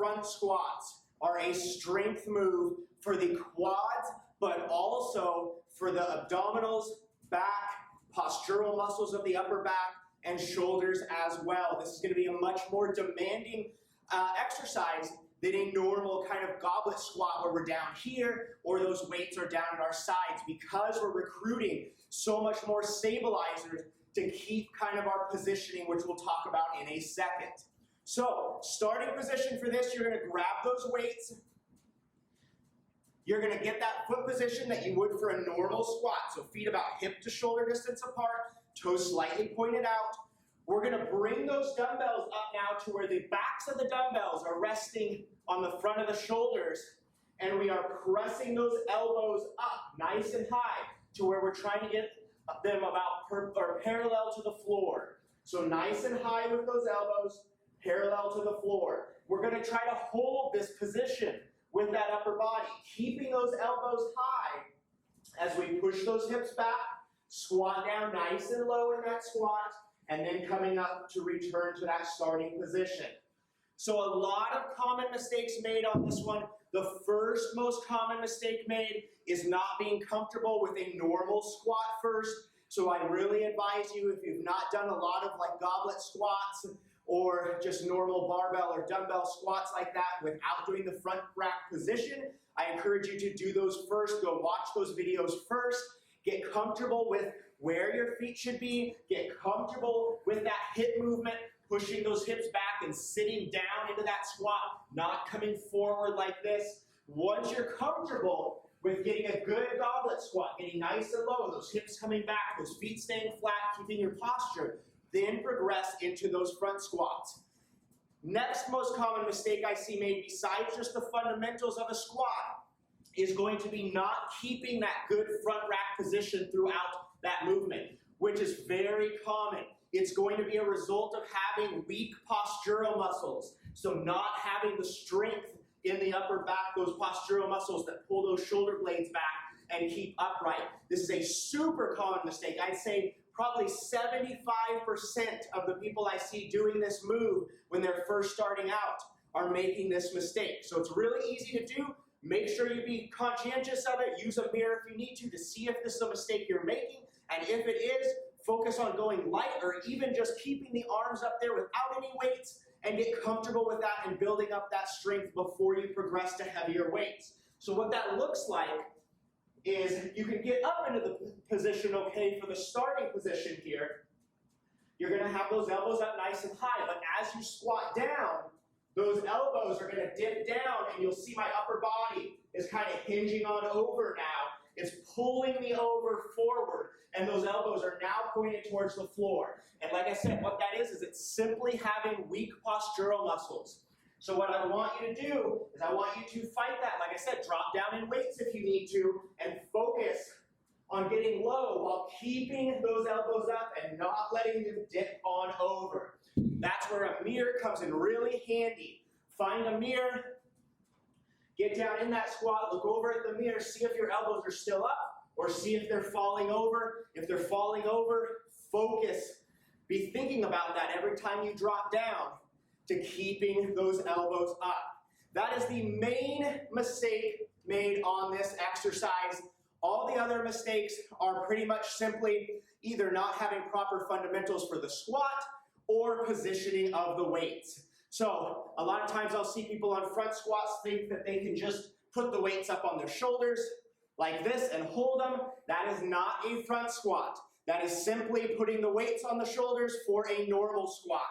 front squats are a strength move for the quads, but also for the abdominals, back, postural muscles of the upper back, and shoulders as well. This is going to be a much more demanding exercise than a normal kind of goblet squat where we're down here or those weights are down at our sides, because we're recruiting so much more stabilizers to keep kind of our positioning, which we'll talk about in a second. So, starting position for this, you're going to grab those weights. You're going to get that foot position that you would for a normal squat. So feet about hip to shoulder distance apart, toes slightly pointed out. We're going to bring those dumbbells up now to where the backs of the dumbbells are resting on the front of the shoulders, and we are pressing those elbows up nice and high to where we're trying to get them about parallel to the floor. So nice and high with those elbows, parallel to the floor. We're going to try to hold this position with that upper body, keeping those elbows high as we push those hips back, squat down nice and low in that squat, and then coming up to return to that starting position. So a lot of common mistakes made on this one. The first most common mistake made is not being comfortable with a normal squat first. So I really advise you, if you've not done a lot of like goblet squats or just normal barbell or dumbbell squats like that without doing the front rack position, I encourage you to do those first. Go watch those videos first. Get comfortable with where your feet should be. Get comfortable with that hip movement, pushing those hips back and sitting down into that squat, not coming forward like this. Once you're comfortable with getting a good goblet squat, getting nice and low, those hips coming back, those feet staying flat, keeping your posture, then progress into those front squats. Next most common mistake I see made, besides just the fundamentals of a squat, is going to be not keeping that good front rack position throughout that movement, which is very common. It's going to be a result of having weak postural muscles, so not having the strength in the upper back, those postural muscles that pull those shoulder blades back and keep upright. This is a super common mistake. I'd say probably 75% of the people I see doing this move when they're first starting out are making this mistake. So it's really easy to do. Make sure you be conscientious of it. Use a mirror if you need to see if this is a mistake you're making. And if it is, focus on going light or even just keeping the arms up there without any weights and get comfortable with that and building up that strength before you progress to heavier weights. So what that looks like is you can get up into the position okay for the starting position here. You're going to have those elbows up nice and high, but as you squat down, those elbows are going to dip down, and you'll see my upper body is kind of hinging on over now. It's pulling me over forward, and those elbows are now pointed towards the floor. And like I said, what that is it's simply having weak postural muscles. So what I want you to do is I want you to fight that. Like I said, drop down in weights if you need to, and focus on getting low while keeping those elbows up and not letting them dip on over. That's where a mirror comes in really handy. Find a mirror, get down in that squat, look over at the mirror, see if your elbows are still up or see if they're falling over. If they're falling over, focus. Be thinking about that every time you drop down to keeping those elbows up. That is the main mistake made on this exercise. All the other mistakes are pretty much simply either not having proper fundamentals for the squat or positioning of the weights. So a lot of times I'll see people on front squats think that they can just put the weights up on their shoulders like this and hold them. That is not a front squat. That is simply putting the weights on the shoulders for a normal squat.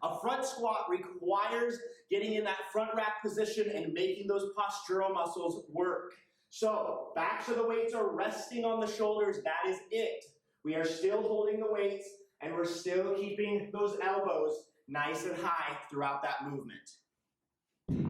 A front squat requires getting in that front rack position and making those postural muscles work. So, backs of the weights are resting on the shoulders. That is it. We are still holding the weights, and we're still keeping those elbows nice and high throughout that movement.